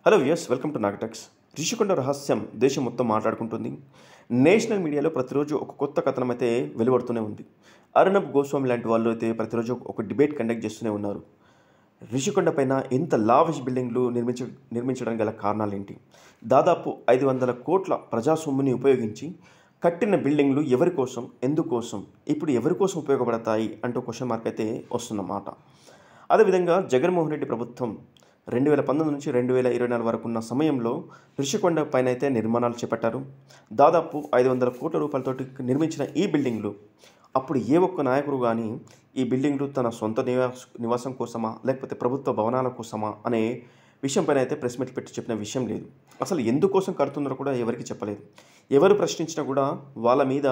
Hello viewers, welcome to NagaTechs. Rishikonda రహస్యం దేశం మొత్తం మాట్లాడుకుంటుంది. నేషనల్ మీడియాలో ప్రతిరోజు ఒక కొత్త కథనం అయితే వెలువడుతూనే ఉంది. అర్నబ్ గోస్వామి లాంటి వాళ్ళు అయితే ప్రతిరోజు ఒక డిబేట్ కండక్ట్ చేస్తూనే ఉన్నారు. రిషికొండ పైన ఇంత లావిష్ బిల్డింగ్లు నిర్మించడానికి గల కారణాలేంటి? దాదాపు 500 కోట్ల ప్రజాసొమ్ముని ఉపయోగించి కట్టిన బిల్డింగ్లు ఎవరి కోసం, ఎందుకోసం, ఇప్పుడు ఎవరి కోసం ఉపయోగపడతాయి అంటూ క్వశ్చన్ మార్క్ అయితే వస్తున్నమాట. అదేవిధంగా జగన్మోహన్ రెడ్డి ప్రభుత్వం 2019 నుంచి 2024 వరకు ఉన్న సమయంలో రిషికొండ పైన అయితే నిర్మాణాలు చేపట్టారు. దాదాపు 500 కోట్ల రూపాయలతోటి నిర్మించిన ఈ బిల్డింగ్లు అప్పుడు ఏ ఒక్క నాయకుడు కానీ ఈ బిల్డింగ్లు తన సొంత నివాసం కోసమా లేకపోతే ప్రభుత్వ భవనాల కోసమా అనే విషయం పైన అయితే ప్రెస్ మీట్ పెట్టి చెప్పిన విషయం లేదు. అసలు ఎందుకోసం కడుతున్నారో కూడా ఎవరికి చెప్పలేదు. ఎవరు ప్రశ్నించినా కూడా వాళ్ళ మీద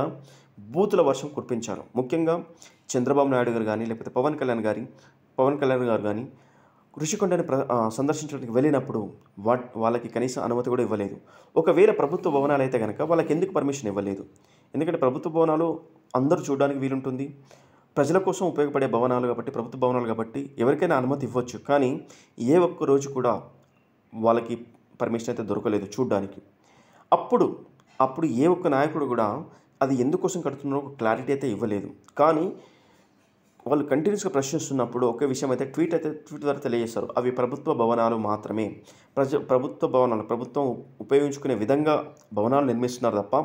బూతుల వర్షం కురిపించారు. ముఖ్యంగా చంద్రబాబు నాయుడు గారు కానీ లేకపోతే పవన్ కళ్యాణ్ గారు కానీ రిషికొండని సందర్శించడానికి వెళ్ళినప్పుడు వాళ్ళకి కనీస అనుమతి కూడా ఇవ్వలేదు. ఒకవేళ ప్రభుత్వ భవనాలు అయితే కనుక వాళ్ళకి ఎందుకు పర్మిషన్ ఇవ్వలేదు? ఎందుకంటే ప్రభుత్వ భవనాలు అందరూ చూడడానికి వీలుంటుంది. ప్రజల కోసం ఉపయోగపడే భవనాలు కాబట్టి, ప్రభుత్వ భవనాలు కాబట్టి ఎవరికైనా అనుమతి ఇవ్వచ్చు. కానీ ఏ ఒక్క రోజు కూడా వాళ్ళకి పర్మిషన్ అయితే దొరకలేదు చూడడానికి. అప్పుడు ఏ ఒక్క నాయకుడు కూడా అది ఎందుకోసం కడుతున్నారో ఒక క్లారిటీ అయితే ఇవ్వలేదు. కానీ వాళ్ళు కంటిన్యూస్గా ప్రశ్నిస్తున్నప్పుడు ఒకే విషయం అయితే ట్వీట్ ద్వారా తెలియజేస్తారు. అవి ప్రభుత్వ భవనాలు మాత్రమే, ప్రభుత్వం ఉపయోగించుకునే విధంగా భవనాలు నిర్మిస్తున్నారు తప్ప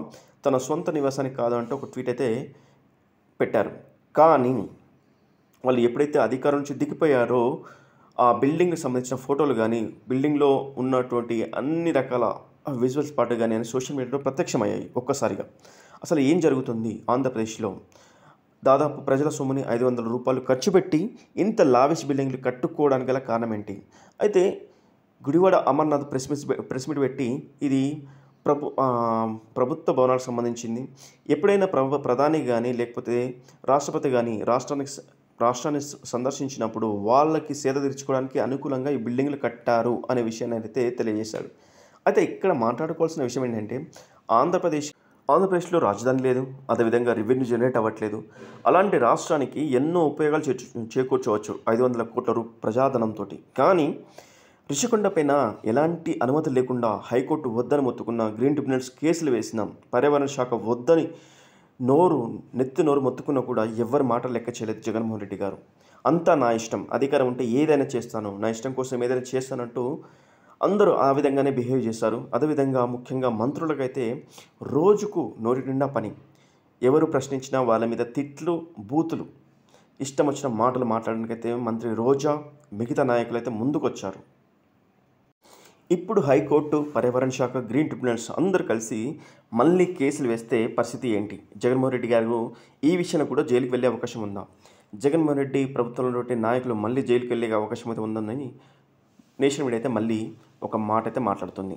తన సొంత నివాసానికి కాదు అంటూ ఒక ట్వీట్ అయితే పెట్టారు. కానీ వాళ్ళు ఎప్పుడైతే అధికారం నుంచి దిగిపోయారో ఆ బిల్డింగ్కి సంబంధించిన ఫోటోలు కానీ, బిల్డింగ్లో ఉన్నటువంటి అన్ని రకాల విజువల్స్ పార్ట్ కానీ అని సోషల్ మీడియాలో ప్రత్యక్షమయ్యాయి ఒక్కసారిగా. అసలు ఏం జరుగుతుంది ఆంధ్రప్రదేశ్లో? దాదాపు ప్రజల సొమ్ముని 500 రూపాయలు ఖర్చు పెట్టి ఇంత లావిష్ బిల్డింగ్లు కట్టుకోవడానికి గల కారణం ఏంటి? అయితే గుడివాడ అమర్నాథ్ ప్రెస్ మీట్ పెట్టి ఇది ప్రభుత్వ భవనాలకు సంబంధించింది. ఎప్పుడైనా ప్రధాని కానీ లేకపోతే రాష్ట్రపతి కానీ రాష్ట్రాన్ని సందర్శించినప్పుడు వాళ్ళకి సేద తీర్చుకోవడానికి అనుకూలంగా ఈ బిల్డింగ్లు కట్టారు అనే విషయాన్ని అయితే తెలియజేశాడు. అయితే ఇక్కడ మాట్లాడుకోవాల్సిన విషయం ఏంటంటే ఆంధ్రప్రదేశ్లో రాజధాని లేదు, అదేవిధంగా రెవెన్యూ జనరేట్ అవ్వట్లేదు. అలాంటి రాష్ట్రానికి ఎన్నో ఉపయోగాలు చేకూర్చవచ్చు 500 కోట్ల ప్రజాధనంతో. కానీ రిషికొండ పైన ఎలాంటి అనుమతి లేకుండా హైకోర్టు వద్దని మొత్తుకున్న, గ్రీన్ ట్రిబ్యునల్స్ కేసులు వేసిన, పర్యావరణ శాఖ వద్దని నెత్తి నోరు మొత్తుకున్నా కూడా ఎవరి మాట లెక్క చేయలేదు జగన్మోహన్ రెడ్డి గారు. అంతా నా ఇష్టం, అధికారం ఉంటే ఏదైనా చేస్తాను, నా ఇష్టం కోసం ఏదైనా చేస్తానంటూ అందరూ ఆ విధంగానే బిహేవ్ చేశారు. అదేవిధంగా ముఖ్యంగా మంత్రులకైతే రోజుకు నోటి నిండా పని. ఎవరు ప్రశ్నించినా వాళ్ళ మీద తిట్లు, బూతులు, ఇష్టం వచ్చిన మాటలు మాట్లాడడానికైతే మంత్రి రోజా మిగతా నాయకులైతే ముందుకొచ్చారు. ఇప్పుడు హైకోర్టు, పర్యావరణ శాఖ, గ్రీన్ ట్రిబ్యునల్స్ అందరూ కలిసి మళ్ళీ కేసులు వేస్తే పరిస్థితి ఏంటి? జగన్మోహన్ రెడ్డి గారు ఈ విషయంలో కూడా జైలుకి వెళ్ళే అవకాశం ఉందా? జగన్మోహన్ రెడ్డి ప్రభుత్వంలో నాయకులు మళ్ళీ జైలుకి వెళ్ళే అవకాశం అయితే ఉందని నేషనల్ మీడియా అయితే మళ్ళీ ఒక మాట అయితే మాట్లాడుతుంది.